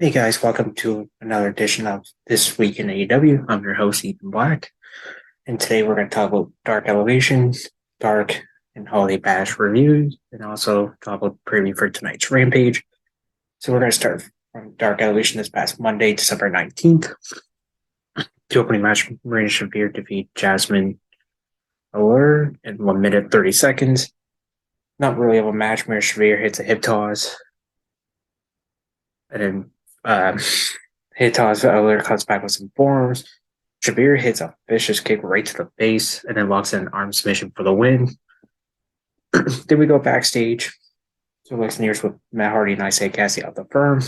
Hey guys, welcome to another edition of This Week in AEW. I'm your host, Ethan Black, and today we're going to talk about Dark Elevations, Dark and Holiday Bash reviews, and also talk about preview for tonight's Rampage. So we're going to start from Dark Elevation this past Monday, December 19th. The opening match, Marina Shafir defeat Jasmine Allure in 1 minute 30 seconds. Not really of a match. Marina Shafir hits a hip toss, and then hit toss Allure cuts back with some forearms. Shabir hits a vicious kick right to the face and then locks in an arm submission for the win. Then we go backstage. So Lex Nears with Matt Hardy and Isaiah Cassidy out the firm.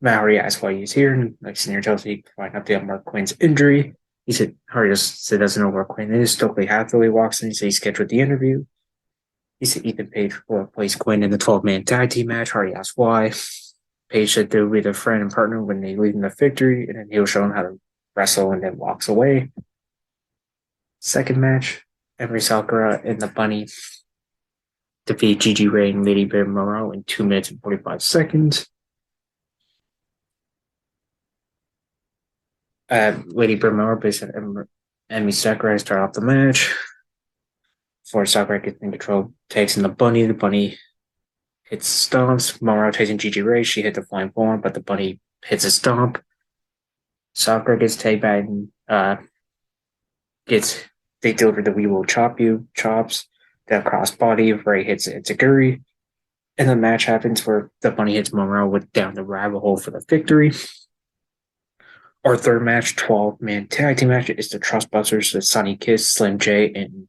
Matt Hardy asks why he's here, and Lex Near tells me he can find update on Mark Quinn's injury. He said Hardy just doesn't know where Quinn is. Stokely Hathaway walks in. He said he's scheduled the interview. He said Ethan Page will replace Quinn in the 12-man tag team match. Hardy asks why. Page said they'll be their friend and partner when they lead in the victory, and then he'll show them how to wrestle and then walks away. Second match, Emery Sakura and the Bunny defeat Gigi Ray and Lady Bear Morrow in 2 minutes and 45 seconds. Lady Bear Morrow based on Emery Sakura start off the match. Before Sakura gets in control, takes in the Bunny hits stomps. Morrow takes in Gigi Ray. She hit the flying form, but the Bunny hits a stomp. Sakura gets tagged back and they deliver the "We Will Chop You" chops. The crossbody, Ray hits Itziguri. And the match happens where the Bunny hits Monroe with down the rabbit hole for the victory. Our third match, 12-man tag team match, is the Trustbusters with Sonny Kiss, Slim J, and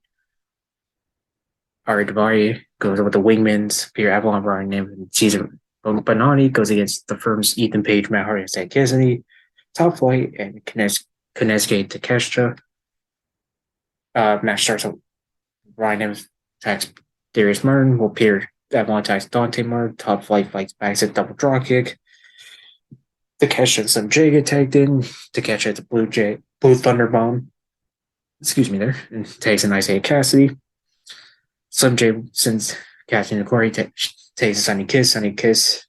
Ari Daivari goes with the Wingmans, Peter Avalon, Brian Name, and Caesar Bonani goes against the firm's Ethan Page, Matt Hardy, and Stan Cassidy, Top Flight, and Konesuke Takeshita. Match starts with Ryan Evans attacks Darius Martin, while Peter Avalon attacks Dante Martin. Top Flight fights back at double draw kick. Takeshi and Slim J get tagged in. Takeshi hits a Blue Thunder Bomb. Excuse me there. And takes an Isaiah Cassidy. Slim J sends Cassidy in the corner. He takes a Sunny Kiss. Sunny Kiss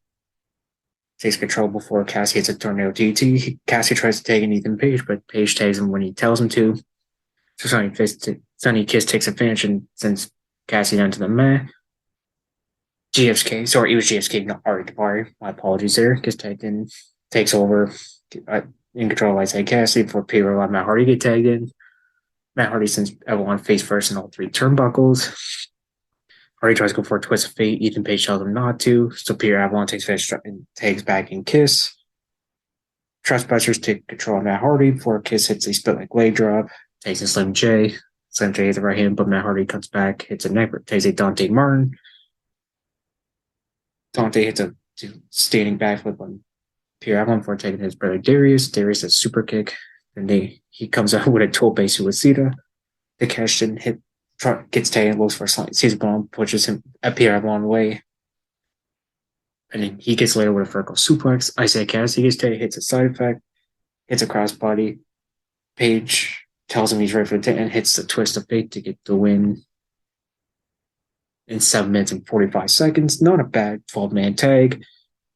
takes control before Cassidy hits a Tornado DT. Cassidy tries to tag in Ethan Page, but Page tags him when he tells him to. So Sunny Kiss takes advantage and sends Cassidy down to the mat. GFK, sorry, it was GFK, not Ari Daivari. My apologies there. Gets tagged in, takes over in control of Isaiah Cassidy before Peter and Matt Hardy get tagged in. Matt Hardy sends everyone face first in all three turnbuckles. Hardy tries to go for a twist of fate. Ethan Page tells him not to. So Peter Avalon takes fish and tags back and Kiss. Trustbusters take control of Matt Hardy before Kiss hits a split like leg drop. Takes a Slim J. Slim J hits the right hand, but Matt Hardy comes back, hits a neck, takes a Dante Martin. Dante hits a standing backflip on Pierre Avalon before taking his brother Darius. Darius a super kick. And he comes out with a tope suicida. The cash hit gets taken, looks for a slight Caesar bomb, pushes him at Pierre Avalon away. And then he gets later with a vertical suplex. Isaiah Cassidy gets taken, hits a side effect, hits a crossbody. Page tells him he's ready for the and hits the twist of fate to get the win in 7 minutes and 45 seconds. Not a bad 12-man tag.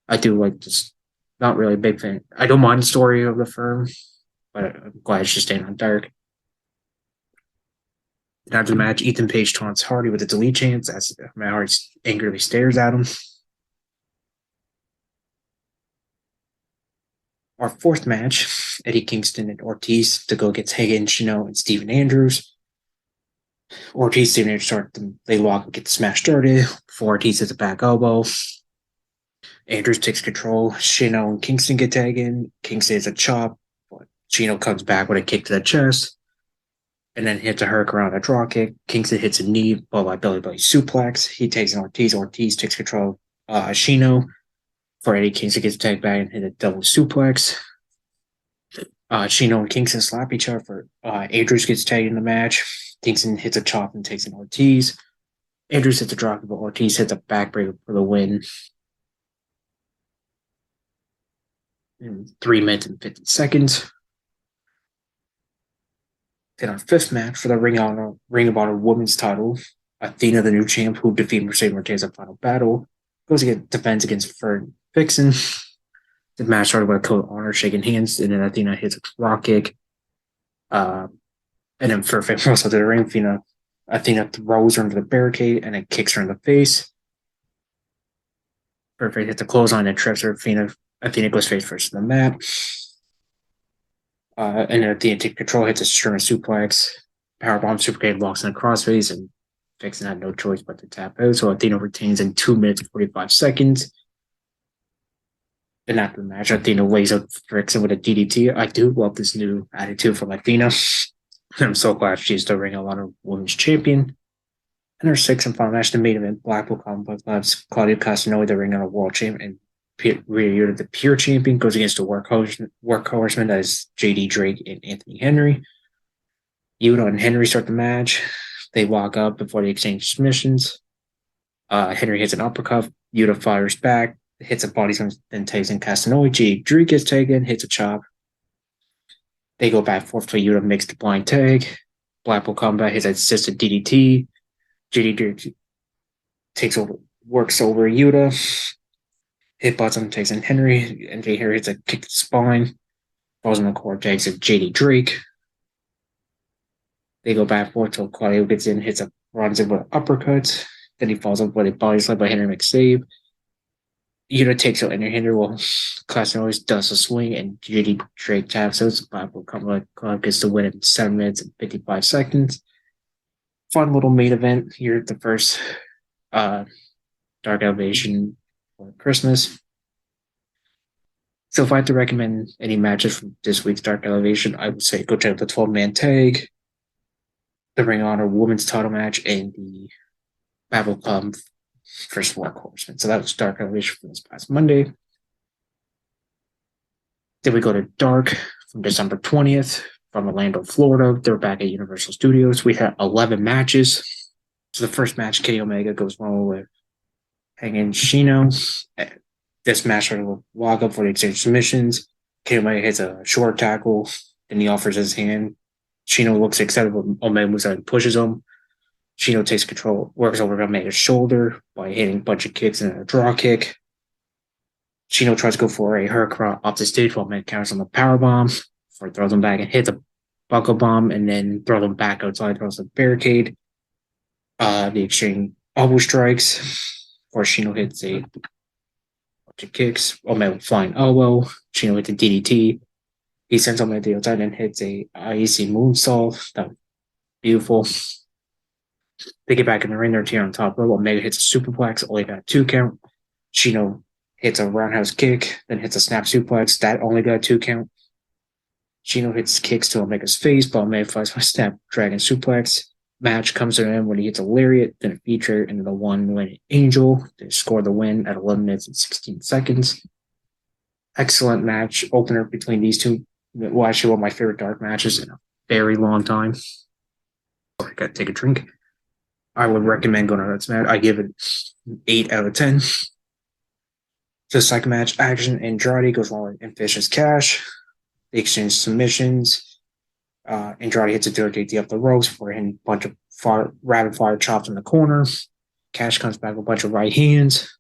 I do like this. Not really a big fan. I don't mind the story of the firm, but I'm glad it's just staying on dark. And after the match, Ethan Page taunts Hardy with a delete chance as Matt Hardy angrily stares at him. Our fourth match, Eddie Kingston and Ortiz to go against Hagen, Chino, and Steven Andrews. Ortiz, Steven Andrews they lock and get the smash started before Ortiz hits a back elbow. Andrews takes control. Chino and Kingston get tagged in. Kingston hits a chop, but Chino comes back with a kick to the chest and then hits a hurricane a draw kick. Kingston hits a knee, followed by belly suplex. He takes an Ortiz. Ortiz takes control of Chino. For Eddie Kingston gets tagged back and hit a double suplex. Chino and Kingston slap each other. Andrews gets tagged in the match. Kingston hits a chop and takes an Ortiz. Andrews hits a drop, but Ortiz hits a backbreaker for the win. In 3 minutes and 50 seconds. Then our fifth match for the Ring of Honor Women's title, Athena, the new champ, who defeated Mercedes Martinez in final battle, defends against Fern Vixen. The match started with a code of honor shaking hands, and then Athena hits a rock kick. Uh, and then for Finn to the ring, Athena throws her into the barricade and then kicks her in the face. Perfect hits the clothesline and trips her. Athena goes face first in the mat. And then Athena takes control, hits a German suplex. Powerbomb Supercade locks in a crossface, and Vixen had no choice but to tap out. So Athena retains in 2 minutes and 45 seconds. And after the match, Athena lays out Vixen with a DDT. I do love this new attitude from Athena. I'm so glad she's the Ring of Honor Women's Champion. And her sixth and final match, the main event, Blackpool Combat Club's Claudio Castagnoli, the Ring of Honor World Champion, and Rhea the Pure Champion, goes against the workhorsemen as JD Drake and Anthony Henry. Yuta and Henry start the match. They walk up before they exchange submissions. Henry hits an uppercut. Yuta fires back, hits a body slam, then takes in Castagnoli. JD Drake gets taken, hits a chop. They go back and forth to Yuta makes the blind tag. Blackpool Combat hits an assisted DDT. JD Drake works over Yuta. Hit button takes in Henry, and Henry hits a kick to the spine. Falls on the core, takes it JD Drake. They go back and forth till Claudio gets in, runs in with an uppercut. Then he falls up with a body slam by Henry makes save. Yuta takes out Henry while Castagnoli does a swing, and JD Drake taps out. So Blackpool Combat Club gets the win in 7 minutes and 55 seconds. Fun little main event here at the first Dark Elevation for Christmas. So if I had to recommend any matches from this week's Dark Elevation, I would say go check out the 12-man tag, the Ring of Honor Women's title match, and the Battle Club first Workhorsemen. So that was Dark Elevation for this past Monday. Then we go to Dark from December 20th from Orlando, Florida. They're back at Universal Studios. We had 11 matches. So the first match, Kenny Omega goes wrong with Hangin Shino. This match started with walk up for the exchange submissions. Kenny Omega hits a short tackle, then he offers his hand. Shino looks excited, but Omega moves out and pushes him. Shino takes control, works over Omega's shoulder by hitting a bunch of kicks and a draw kick. Shino tries to go for a hurricane off the stage while Omega counters on the powerbomb. Before he throws him back and hits a buckle bomb and then throws him back outside, throws the barricade. The exchange elbow strikes. Before Shino hits a bunch of kicks. Omega flying elbow. Shino hits a DDT. He sends Omega to the outside and hits a IEC moonsault. That was beautiful. They get back in the ring. They're here on top rope. Omega hits a superplex. Only got a 2 count. Shino hits a roundhouse kick, then hits a snap suplex. That only got a 2 count. Shino hits kicks to Omega's face, but Omega flies by snap dragon suplex. Match comes to an end when he hits a lariat, then a feature, and the one-winged angel. They score the win at 11 minutes and 16 seconds. Excellent match opener between these two. Well, actually, one of my favorite dark matches in a very long time. I gotta take a drink. I would recommend going to this match. I give it 8 out of 10. The second match, Action Andrade goes along with Vicious Cash. They exchange submissions. Andrade hits a dirty DDT up the ropes before hitting a bunch of rapid fire chops in the corner. Cash comes back with a bunch of right hands.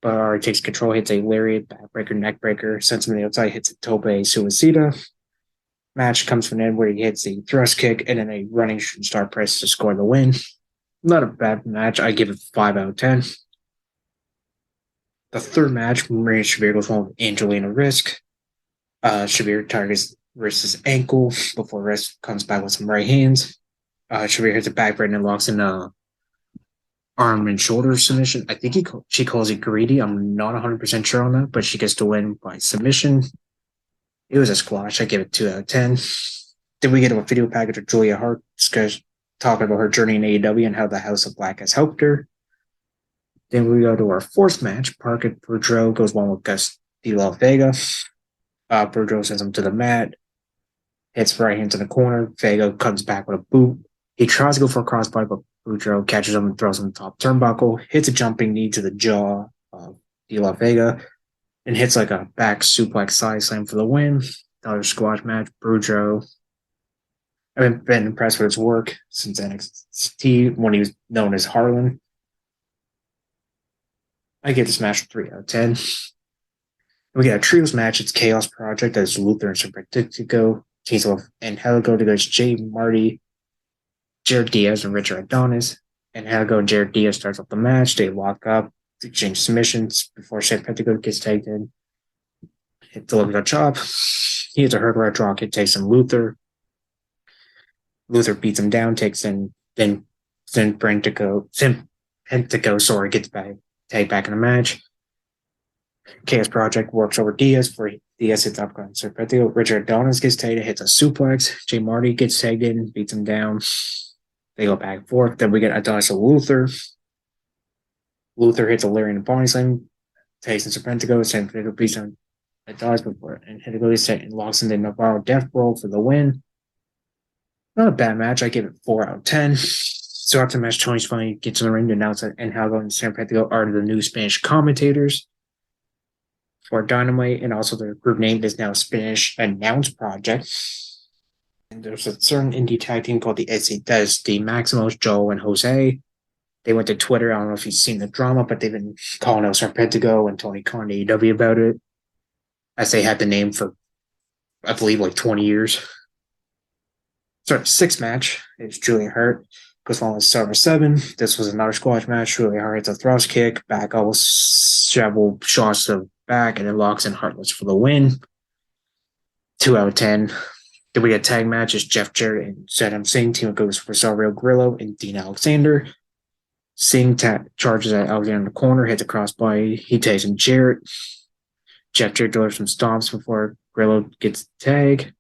But takes control, hits a lariat, backbreaker, neckbreaker, sends him to the outside, hits a tope suicida. Match comes to an end where he hits a thrust kick and then a running star press to score the win. Not a bad match. I give it 5 out of 10. The third match, Maria Shabir goes home with Angelina Risk. Shabir targets Risk's ankle before Risk comes back with some right hands. Shabir hits a backbreaker and locks in a arm and shoulder submission. I think she calls it greedy. I'm not 100% sure on that, but she gets to win by submission. It was a squash. I give it 2 out of 10. Then we get a video package of Julia Hart talking about her journey in AEW and how the House of Black has helped her. Then we go to our fourth match. Parker Boudreaux goes one with Gus De La Vega. Boudreaux sends him to the mat. Hits right hand to the corner. Vega comes back with a boot. He tries to go for a crossbody, but Boudreaux catches him and throws him top turnbuckle. Hits a jumping knee to the jaw of De La Vega. And hits like a back suplex side slam for the win. Another squash match. Boudreaux. I've been impressed with his work since NXT when he was known as Harlan. I give this match 3 out of 10. We got a trios match. It's Chaos Project. That's Luther and Serpentico. Diesel and Helico against Jay Marty, Jared Diaz, and Richard Adonis. And Helico and Jared Diaz starts off the match. They lock up, exchange submissions before Serpentico gets tagged in. Hit delivers a chop. He hits a hurdler draw kick, takes in Luther. Luther beats him down, takes in then Pentico, sorry, gets back, tagged back in the match. Chaos Project works over Diaz for Diaz hits up on Serpentio. Richard Adonis gets tagged, hits a suplex. Jay Marty gets tagged in, beats him down. They go back and forth. Then we get Adonis to Luther. Luther hits a Larian and Body Slam, takes in Serpentico, Serpentico beats him Adonis before, and Hideko gets tagged and locks in the Navarro Death Roll for the win. Not a bad match. I give it 4 out of 10. So after the match, Tony's finally gets in the ring to announce that Enhalgo and Serpentico are the new Spanish commentators for Dynamite, and also their group name is now Spanish Announce Project. And there's a certain indie tag team called the SD Maximos, Joe, and Jose. They went to Twitter. I don't know if you've seen the drama, but they've been calling out Serpentico and Tony Khan AEW about it, as they had the name for, I believe, like 20 years. So, 6th match is Julian Hart. Goes on with Server 7. This was another squash match. Julian Hart hits a thrust kick, back elbow, shovel, shots to back, and then locks in Heartless for the win. 2 out of 10. Then we get tag matches. Jeff Jarrett and Saddam Singh team goes for Rosario Grillo and Dean Alexander. Singh charges at Alexander in the corner, hits a crossbody. He takes in Jarrett. Jeff Jarrett delivers some stomps before Grillo gets the tag.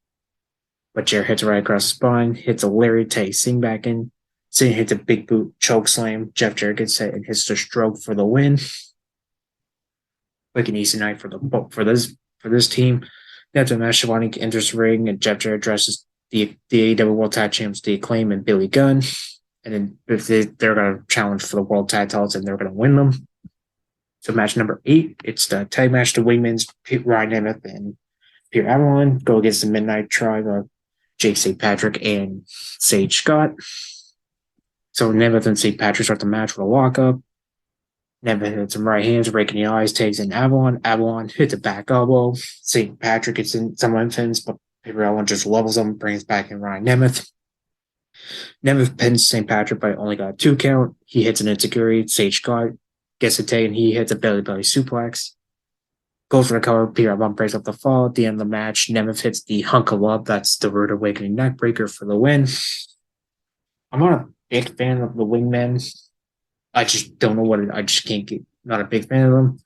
But Jarrett hits right across the spine, hits a Larry, takes Singh back in. Singh hits a big boot choke slam. Jeff Jarrett gets hit and hits the stroke for the win. Like an easy night for this team. After the match, Shivani enters the ring and Jeff Jarrett addresses the AEW World Tag Champs, The Acclaim, and Billy Gunn. And then if they're going to challenge for the World Tag Titles, and they're going to win them. So match number 8, it's the tag match. The Wingmans, Ryan Nemeth and Pierre Avalon go against the Midnight Tribe of Jake St. Patrick and Sage Scott. So Nemeth and St. Patrick start the match with a walk-up. Nemeth hits him right hands, raking the eyes, takes in Avalon. Avalon hits a back elbow. St. Patrick gets in some infants, but Pierre Avalon just levels him, brings back in Ryan Nemeth. Nemeth pins St. Patrick, but only got a 2 count. He hits an insecurity. Sage Scott gets a tag, and he hits a belly-belly suplex. Goes for the cover. Pierre Avalon breaks up the fall. At the end of the match, Nemeth hits the hunk of love. That's the Rude Awakening neckbreaker for the win. I'm not a big fan of the Wingmen. I just don't know what it. I just can't get. Not a big fan of them.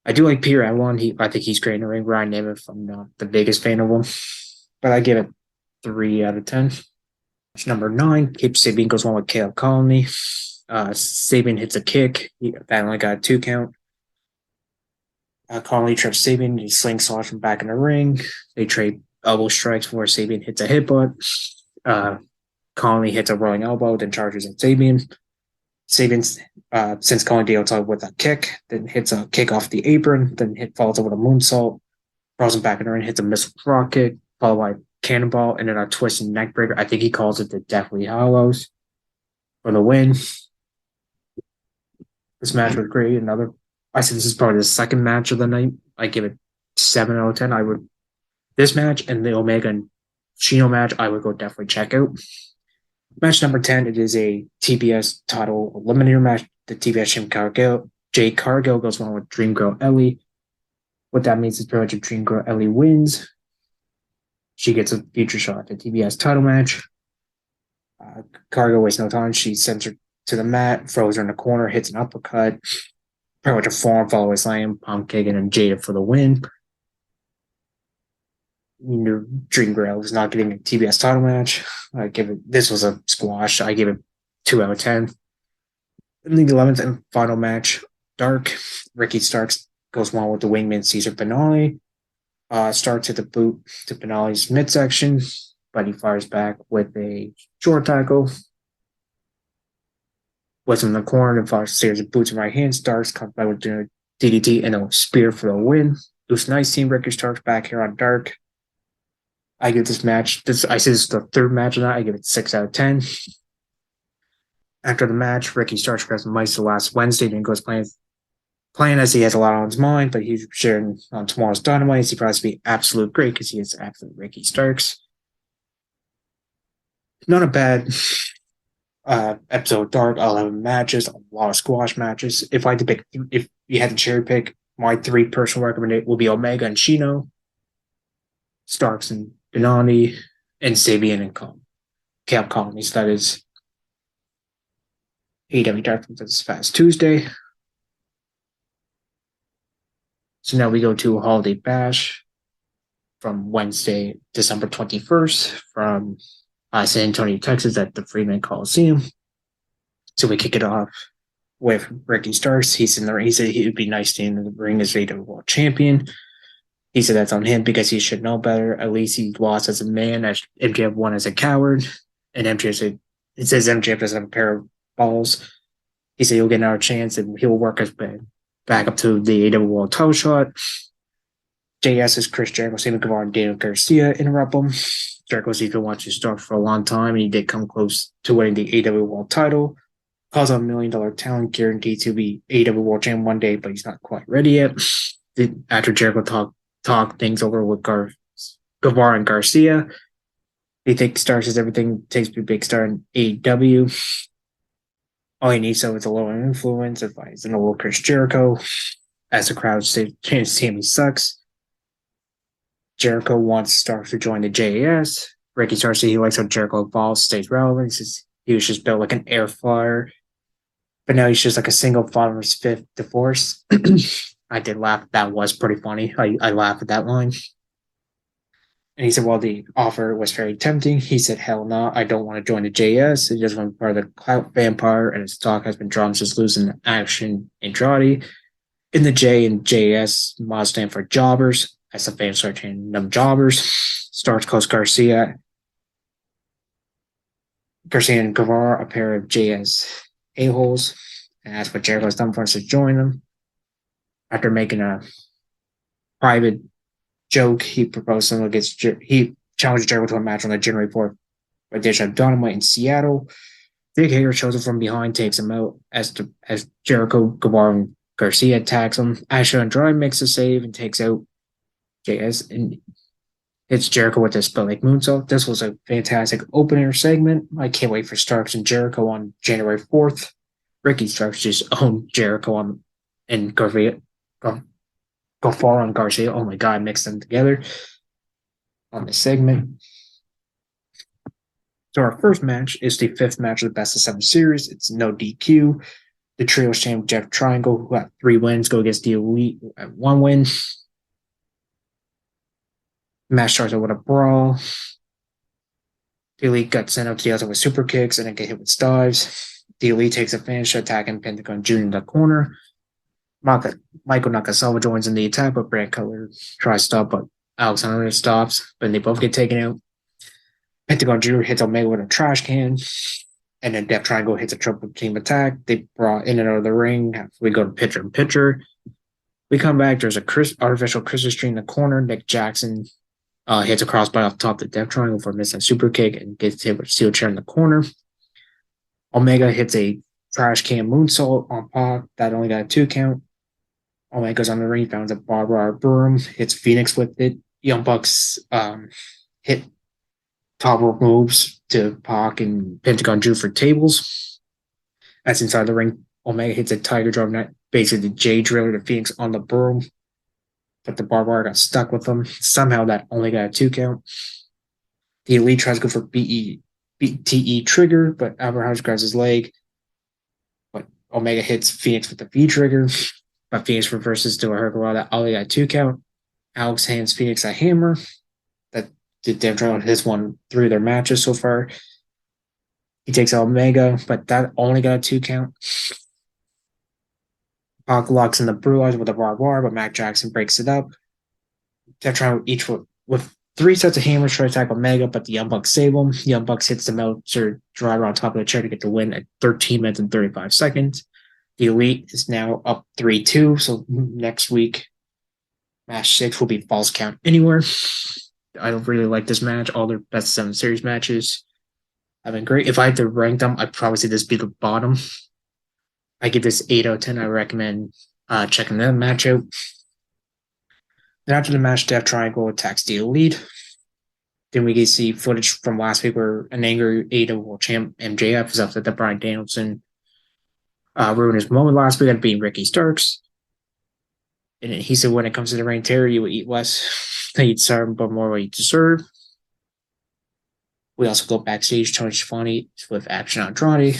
I do like Pierre Avalon. I think he's great in the ring. Ryan Nemeth, I'm not the biggest fan of him, but I give it 3 out of 10. Match number 9, Cape Sabian goes on with Caleb Colony. Sabian hits a kick. That only got a 2 count. Colony trips Sabian. He slingshots him back in the ring. They trade elbow strikes before Sabian hits a headbutt. Colony hits a rolling elbow, then charges at Sabian. Sabian, since Colony deals out with a kick, then hits a kick off the apron, then falls over the moonsault, throws him back in the ring, hits a missile drop kick, followed by cannonball, and then a twisting neckbreaker. I think he calls it the Deathly Hallows for the win. This match was great. I said this is probably the second match of the night. I give it 7 out of 10. This match and the Omega and Shino match, I would go definitely check out. Match number 10, it is a TBS title eliminator match. The TBS champion Jade Cargill goes on with Dream Girl Ellie. What that means is pretty much if Dream Girl Ellie wins, she gets a future shot at the TBS title match. Cargill wastes no time. She sends her to the mat, throws her in the corner, hits an uppercut. Pretty much a forearm follow slam, pump kicking, and Jada for the win. Dream Girl is not getting a TBS title match. This was a squash. I give it 2 out of 10. In the 11th and final match, Dark, Ricky Starks goes on with the Wingman Caesar Benali. Starts at the boot to Benali's midsection, but he fires back with a short tackle. Was in the corner and fires a series of boots in right hand. Starks comes back with a DDT and a spear for the win. It was nice seeing Ricky Starks back here on Dark. I give this match, I say this is the 3rd match of that. I give it 6 out of 10. After the match, Ricky Starks grabs the mic the last Wednesday and goes playing playing as he has a lot on his mind, but he's sharing on tomorrow's Dynamite. He probably be absolute great because he is absolute Ricky Starks. Not a bad episode. Dark 11 matches, a lot of squash matches. If I had to pick, if you had to cherry pick, my three personal recommendation would be Omega and Shino, Starks and Benani, and Sabian and Camp Colonies. That is AEW Dark this past Tuesday. So now we go to Holiday Bash from Wednesday, December 21st, from San Antonio, Texas, at the Freeman Coliseum. So we kick it off with Ricky Starks. He's in there. He said he would be nice to in the ring as AEW World Champion. He said that's on him because he should know better. At least he lost as a man, as MJF won as a coward. And MJF said, it says MJF doesn't have a pair of balls. He said he'll get another chance and he'll work his back up to the AEW World title shot. JS's Chris Jericho, Sammy Guevara, and Daniel Garcia interrupt him. Jericho's been watching Starks for a long time, and he did come close to winning the AEW World title. Calls out $1 million talent, guaranteed to be AEW World Champion one day, but he's not quite ready yet. After Jericho talk things over with Guevara and Garcia, he thinks Starks is everything, takes to be a big star in AEW. All he needs, so it's a little influence, advice, and a little Chris Jericho. As the crowd says, Sammy sucks. Jericho wants Starks to join the JAS. Ricky Starks said he likes how Jericho evolves, stays relevant. He was just built like an air flyer, but now he's just like a single father's fifth divorce. I did laugh. That was pretty funny. I laughed at that line. And he said, well, the offer was very tempting. He said, hell no, I don't want to join the JS. He just want to be part of the clout vampire, and his stock has been drawn since losing Action Andrade. In the J and JS, mod stand for jobbers. As the fans start changing them jobbers. Starks calls Garcia and Guevara a pair of JS a-holes, and asks what Jericho's done for us to join them. After making a private joke, he proposed something against he challenged Jericho to a match on the January 4th edition of Dynamite in Seattle. Dick Hager shows him from behind, takes him out as Jericho, Guevara, and Garcia attacks him. Ashley Andrade makes a save and takes out JS and hits Jericho with a split-like moonsault. This was a fantastic opener segment. I can't wait for Starks and Jericho on January 4th. Ricky Starks just owned Jericho and Garcia. Go far on Garcia. Oh my God, I mixed them together on this segment. So our first match is the fifth match of the Best of 7 series. It's no DQ. The Trios champ Jeff Triangle, who had 3 wins, go against the Elite at 1 win. Match starts out with a brawl. The Elite got sent out to the other with super kicks and then get hit with dives. The Elite takes advantage to attacking Pentagon Jr. in the corner. Michael Nakasawa joins in the attack, but Brand Cutler tries to stop, but Alexander stops, but they both get taken out. Pentagon Jr. hits Omega with a trash can, and then Death Triangle hits a triple team attack. They brought in and out of the ring. We go to pitcher and pitcher. We come back. There's a artificial Christmas tree in the corner. Nick Jackson hits a crossbody off the top of the Death Triangle for missing a super kick and gets hit with a steel chair in the corner. Omega hits a trash can moonsault on Pac. That only got a 2 count. Omega's on the ring, found a barbed wire broom, hits Phoenix with it. Young Bucks hit top rope moves to Pac and Pentagon Jr. for tables. That's inside the ring. Omega hits a Tiger Drive, basically the J driller to Phoenix on the broom, but the barbed wire got stuck with them. Somehow that only got a 2 count. The Elite tries to go for BTE trigger, but Albert Howard grabs his leg. But Omega hits Phoenix with the V trigger, but Phoenix reverses to a Hurricane that only got a 2 count. Alex hands Phoenix a hammer. That they've drawn his one through their matches so far. He takes out Omega, but that only got a 2 count. Pac locks in the Brewers with a barbed wire, but Mac Jackson breaks it up. They're trying each with 3 sets of hammers try to attack Omega, but the Young Bucks save him. Young Bucks hits the Meltzer driver on top of the chair to get the win at 13 minutes and 35 seconds. The Elite is now up 3-2, so next week, match 6 will be Falls Count Anywhere. I really like this match. All their best 7 series matches have been great. If I had to rank them, I'd probably say this be the bottom. I give this 8 out of 10. I recommend checking that match out. Then after the match, Death Triangle attacks the Elite. Then we get to see footage from last week where an angry AEW World Champ MJF is upset that Bryan Danielson ruined his moment last week at being Ricky Starks. And he said, when it comes to the Reign Terror, you will eat less than you deserve, but more what you deserve. We also go backstage. Tony Schiavone with Action Andrade.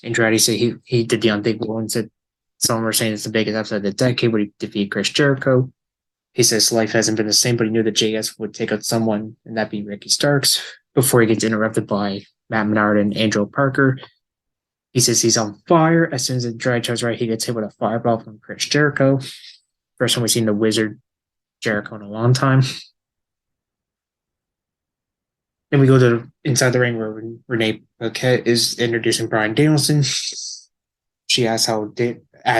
Andrade said he did the unthinkable and said some were saying it's the biggest episode of the decade where he defeated Chris Jericho. He says life hasn't been the same, but he knew that JS would take out someone, and that'd be Ricky Starks, before he gets interrupted by Matt Menard and Angelo Parker. He says he's on fire. As soon as the Andrade turns right, he gets hit with a fireball from Chris Jericho. First time we've seen the Wizard Jericho in a long time. Then we go to inside the ring where Renee Paquette is introducing Bryan Danielson. She asks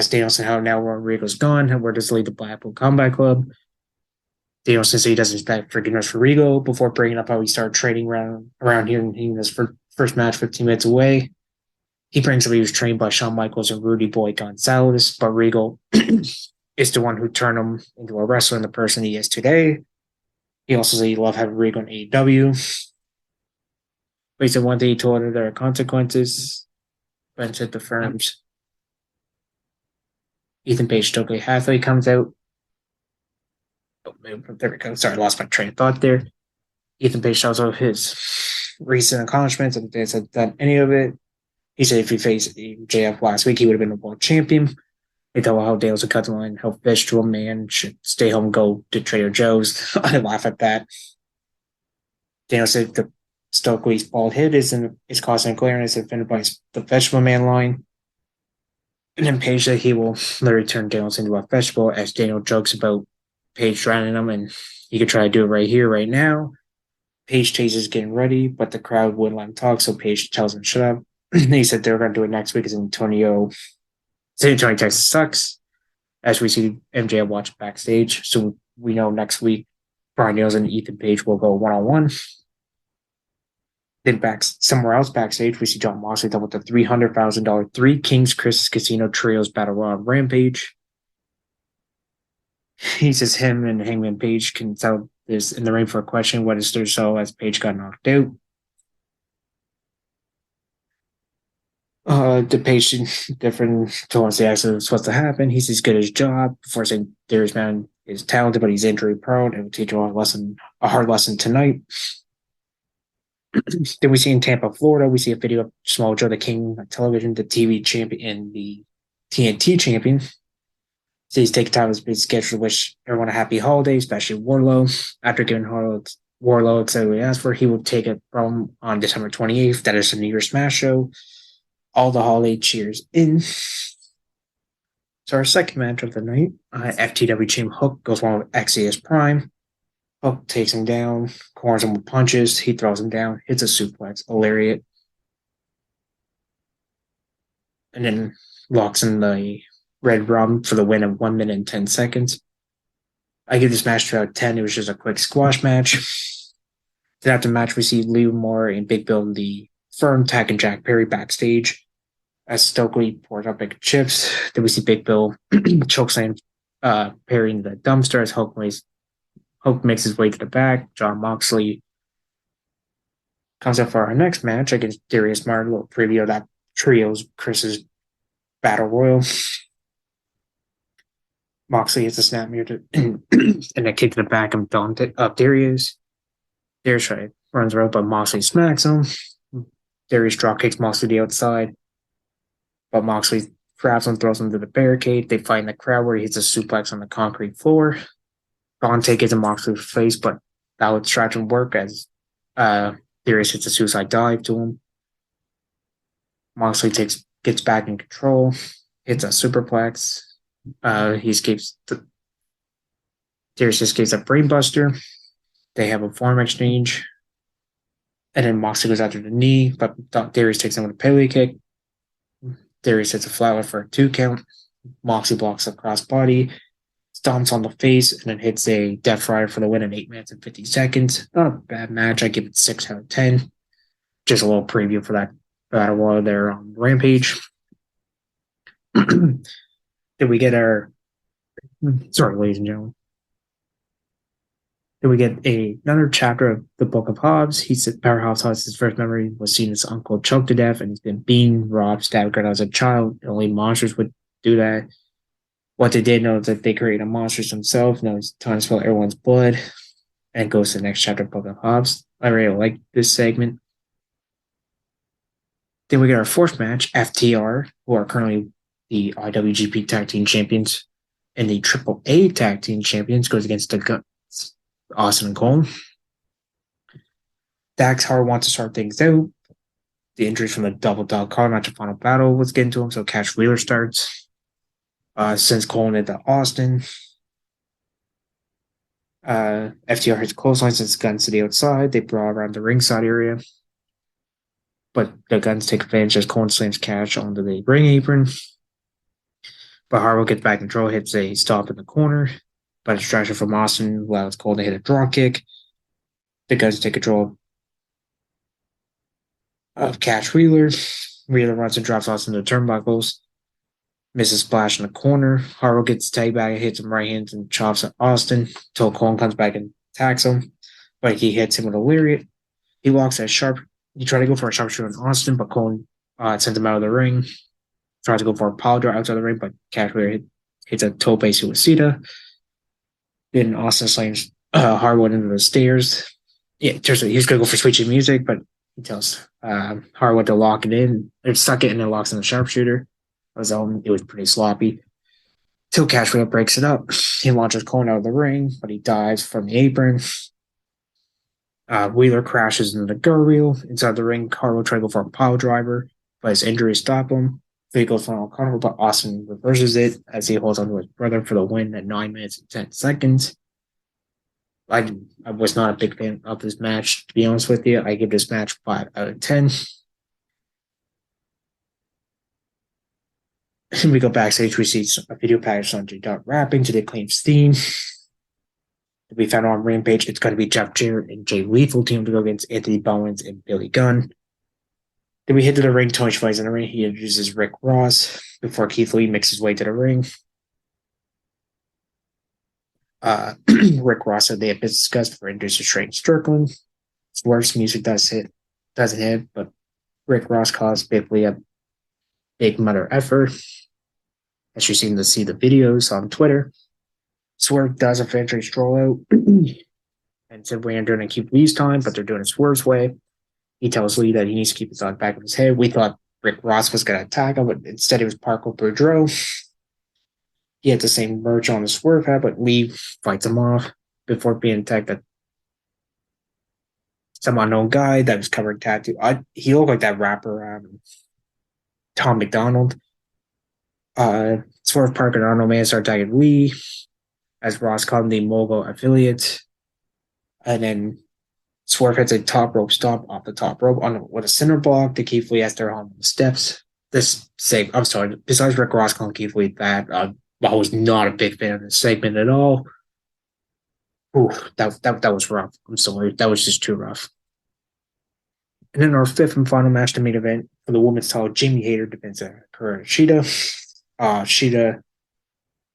Danielson how now Ron Regal's gone and where does he lead the Blackpool Combat Club. Danielson says he doesn't expect forgiveness for Regal before bringing up how he started training around here and in his first match 15 minutes away. He brings up he was trained by Shawn Michaels and Rudy Boy Gonzalez, but Regal is the one who turned him into a wrestler and the person he is today. He also said he loved having Regal in AEW. But he said one thing he told her there are consequences. Benefit the firms. Ethan Page Stokely Hathaway comes out. Oh, there we go. Sorry, I lost my train of thought there. Ethan Page tells off his recent accomplishments and they said that any of it. He said if he faced JF last week, he would have been a world champion. They tell how Dale's a cut the line, how vegetable man should stay home and go to Trader Joe's. I laugh at that. Daniel said the Stokely's bald head is causing clearance offended by the vegetable man line. And then Page said he will literally turn Daniels into a vegetable as Daniel jokes about Page drowning him and he could try to do it right here, right now. Page chases getting ready, but the crowd wouldn't let him talk, so Page tells him shut up. He said they were going to do it next week as Antonio. San Antonio, Texas sucks. As we see MJ watch backstage, so we know next week Bryan Danielson and Ethan Page will go one-on-one. Then somewhere else backstage, we see Jon Moxley double the $300,000 Three Kings Chris Casino Trios Battle Royal Rampage. He says him and Hangman Page can settle this in the ring for a question. What is there so as Page got knocked out? The patient different told us the accident was supposed to happen. He's as good at his job before saying Darius Man is talented, but he's injury prone and will teach him a hard lesson tonight. Then we see in Tampa, Florida, we see a video of Small Joe the King on television, the TV champion and the TNT champion. So he's taking time out of his busy schedule to wish everyone a happy holiday, especially Wardlow. After giving Wardlow exactly what he asked for, he will take it from on December 28th. That is the New Year's Smash Show. All the holiday cheers in. So our second match of the night, FTW Team Hook goes one with Exodus Prime. Hook takes him down, corners him with punches. He throws him down, hits a suplex, a lariat, and then locks in the Red Rum for the win in 1 minute and 10 seconds. I give this match 2 out of 10. It was just a quick squash match. Then after the match, we see Lee Moore and Big Bill in the Firm attacking Jack Perry backstage as Stokely pours up big chips. Then we see Big Bill chokeslam Perry in the dumpster as Hook makes his way to the back. Jon Moxley comes up for our next match against Darius Martin. A little preview of that trio's Chris's Battle Royal. Moxley hits a snapmare and a kick to the back of Darius. Darius runs right, but Moxley smacks him. Darius drop kicks Moxley to the outside, but Moxley grabs him, throws him to the barricade. They fight in the crowd where he hits a suplex on the concrete floor. Dante gets a Moxley's face, but that would distraction work as Darius hits a suicide dive to him. Moxley gets back in control, hits a superplex. Darius escapes a brainbuster. They have a form exchange. And then Moxley goes after the knee, but Darius takes him with a Pele kick. Darius hits a flatline for a 2 count. Moxley blocks a crossbody, stomps on the face, and then hits a Death Rider for the win in 8 minutes and 50 seconds. Not a bad match. I give it 6 out of 10. Just a little preview for that Battle Royal there on Rampage. Then we get our Sorry, ladies and gentlemen. Then we get another chapter of the Book of Hobbs. He said Powerhouse Hobbs' first memory was seeing his uncle choked to death, and he's been beaten, robbed, stabbed as a child. Only monsters would do that. What they did know is that they created monsters themselves. Now it's time to spill everyone's blood, and goes to the next chapter of Book of Hobbs. I really like this segment. Then we get our fourth match, FTR, who are currently the IWGP Tag Team Champions, and the AAA Tag Team Champions goes against the Guns, Austin and Cole. Dax Hart wants to start things out. The injuries from the double dog car match and final battle was getting to him, so Cash Wheeler starts. Since Cole into Austin. FTR hits clotheslines and Guns to the outside. They brawl around the ringside area. But the Guns take advantage as Cole slams Cash onto the ring apron. But Harwell gets back in control, hits a stop in the corner. But a distraction from Austin allows Cole to hit a drop kick. The Guns take control of Cash Wheeler. Wheeler runs and drops Austin to the turnbuckles. Misses Splash in the corner. Harwell gets tagged back, hits him right hands and chops at Austin until Cole comes back and attacks him. But he hits him with a lariat. He walks at sharp. He tried to go for a sharpshooter on Austin, but Cole sent him out of the ring. Tries to go for a power drive outside the ring, but Cash Wheeler hits a tope suicida. Then Austin slams Harwood into the stairs. Yeah, he's going to go for switching music, but he tells Harwood to lock it in. Or suck it, and then locks in the sharpshooter. It was pretty sloppy. Till Cash Wheeler breaks it up. He launches Cole out of the ring, but he dives from the apron. Wheeler crashes into the guardrail. Inside the ring, Harwood tries to go for a pile driver, but his injuries stop him. So he goes for an carnival, but Austin reverses it as he holds on to his brother for the win at 9 minutes and 10 seconds. I was not a big fan of this match, to be honest with you. I give this match 5 out of 10. We go backstage, we see a video package on J. rapping to the Acclaim's theme. To be found on Rampage, it's going to be Jeff Jarrett and Jay Lethal team to go against Anthony Bowens and Billy Gunn. Then we head to the ring. Tony Schiavone's in the ring. He introduces Rick Ross before Keith Lee makes his way to the ring. Rick Ross said they had been discussed for introducing Shane Strickland. Swerve's music doesn't hit, but Rick Ross caused basically a big mother effort. As you seem to see the videos on Twitter. Swerve does eventually stroll out and said we're doing it keep Lee's time, but they're doing it Swerve's way. He tells Lee that he needs to keep his on back of his head. We thought Rick Ross was going to attack him, but instead it was Parker Boudreaux. He had the same merch on the Swerve hat, but Lee fights him off before being attacked by some unknown guy that was covered in tattoo. He looked like that rapper, Tom McDonald. Swerve, Parker, and Arnold Man start tagging Lee as Ross called him the Mogul affiliate. And then Swerve hits a top rope stomp off the top rope with a center block to Keith Lee as they're on the steps. Besides Rick Ross calling Keith Lee that, I was not a big fan of this segment at all. Ooh, that was rough. I'm sorry. That was just too rough. And then our fifth and final match, the main event for the women's title, Jamie Hayter defends Hikaru Shida. Shida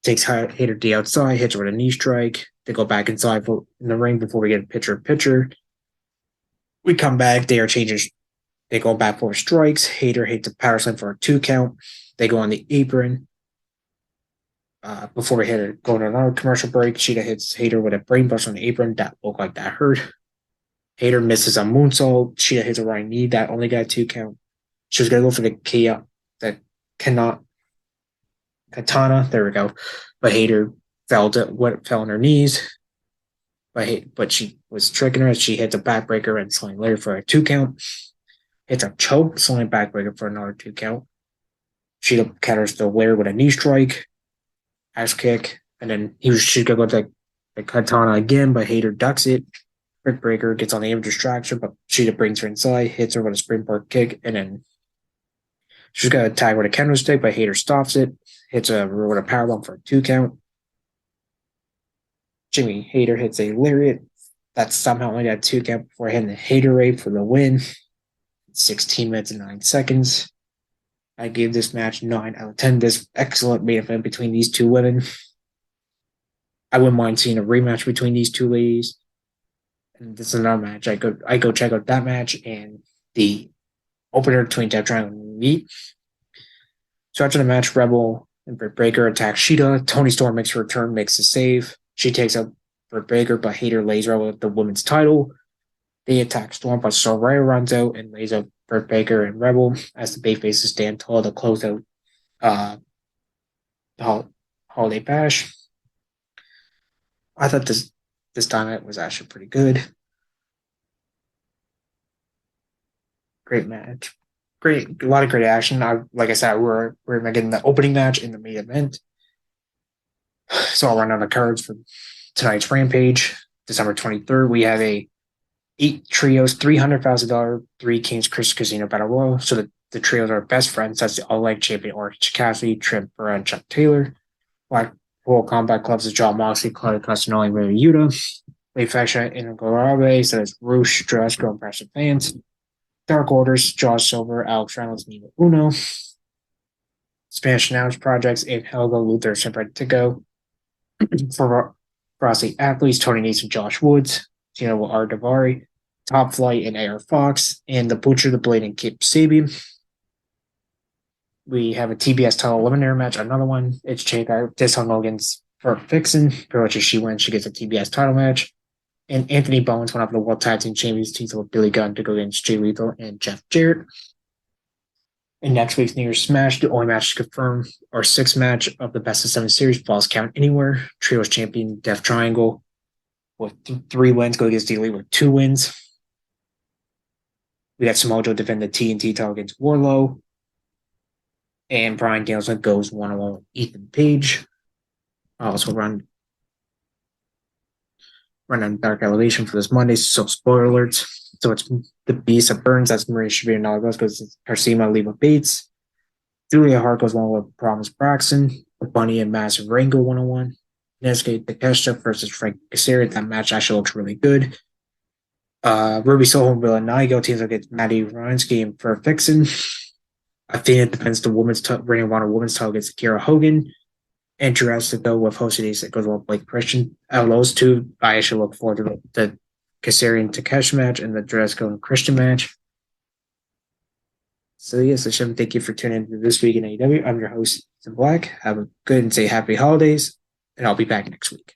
takes Hayter to the outside, hits her with a knee strike. They go back inside in the ring before we get a picture. We come back. They are changing. They go back for strikes. Hayter hits a power slam for a 2 count. They go on the apron. Before we go to another commercial break, Shida hits Hayter with a brainbuster on the apron. That looked like that hurt. Hayter misses a moonsault. Shida hits a right knee. That only got a 2 count. She was going to go for the katana. There we go. But Hayter fell on her knees. But she was tricking her as she hits a backbreaker and slam later for a 2 count. Hits a choke, slam backbreaker for another 2 count. Shida counters the layer with a knee strike. Ass kick, and then she's gonna go to the katana again, but Hayter ducks it. Brick Breaker gets on the aim distraction, but Shida brings her inside, hits her with a springboard kick, and then she's got to tag with a candlestick, but Hayter stops it, hits her with a powerbomb for a 2 count. Jimmy Hayter hits a lariat. That's somehow only got a 2 count before hitting the Hayter rape for the win. 16 minutes and 9 seconds. I gave this match 9 out of 10. This excellent main event between these two women. I wouldn't mind seeing a rematch between these two ladies. And this is another match. I go check out that match and the opener between Death Triangle and Meat. So after the match, Rebel and Britt Baker attack Sheeta. Toni Storm makes her return, makes a save. She takes out Britt Baker, but Hayter lays Rebel with the women's title. They attack Storm, but Soraya runs out and lays out Britt Baker and Rebel as the babyfaces stand tall to close out the Holiday Bash. I thought this time it was actually pretty good. Great match. A lot of great action. Like I said, we're getting the opening match in the main event. So I'll run on the cards for tonight's Rampage, December 23rd. We have a 8 trios, $300,000 Three Kings Chris Casino Battle Royal. So the trios are best friends. That's the All-Leg Champion Orange Cassidy, Trent Beretta, and Chuck Taylor. Blackpool Combat Clubs is John Moxley, Claudio Castagnoli, and Ray Yuta. Late Faction in Gorabe, so it's Roosh, Drasco, and Pressure Fans. Dark Orders, Josh Silver, Alex Reynolds, Nino Uno. Spanish Announce Projects, and Helga Luther, Sempre Tico. For Rossi Athletes, Tony Nese and Josh Woods. Tino R. Davari. Top Flight and AR Fox. And The Butcher, The Blade, and Kip Sabian. We have a TBS title eliminator match, another one. It's Jake Dishonored against for Vixen. Pretty much if she wins, she gets a TBS title match. And Anthony Bowens went up the World Tag Team Champions teams with Billy Gunn to go against Jay Lethal and Jeff Jarrett. In next week's New Year's Smash, the only match to confirm our 6th match of the Best of 7 series, Falls Count Anywhere. Trios champion Death Triangle with 3 wins, go against D-Lee with 2 wins. We got Samoa Joe defend the TNT title against Warlow. And Brian Danielson goes 1-on-1 with Ethan Page. I also run on Dark Elevation for this Monday, so spoiler alerts. So it's the Beast of Burns, that's Maria Shabir and Nala goes Karsima, Leva Bates. Julia Hart goes 1-on-1 with Promise Braxton. Bunny and Massive Rain go 1-on-1. Nesuke Takeshita versus Frank Kazarian. That match actually looks really good. Ruby Soho and Villanai go teams against Maddie Ryansky and Fur Vixen. Athena defends the Ring of Honor women's title against Akira Hogan. And Jurassic go with Jose that goes with Blake Christian. Out of those two, I actually look forward to the Kazarian Takeshi match and the Jurassic and Christian match. So yes, Hashem, thank you for tuning in to This Week in AEW. I'm your host, Ethan Black. Have a good and say happy holidays, and I'll be back next week.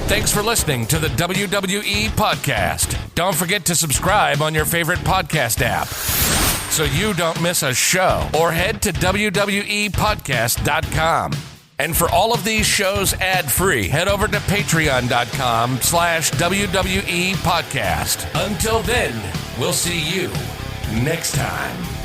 Thanks for listening to the WWE Podcast. Don't forget to subscribe on your favorite podcast app so you don't miss a show, or head to WWEpodcast.com. And for all of these shows ad-free, head over to patreon.com/WWE Podcast. Until then, we'll see you next time.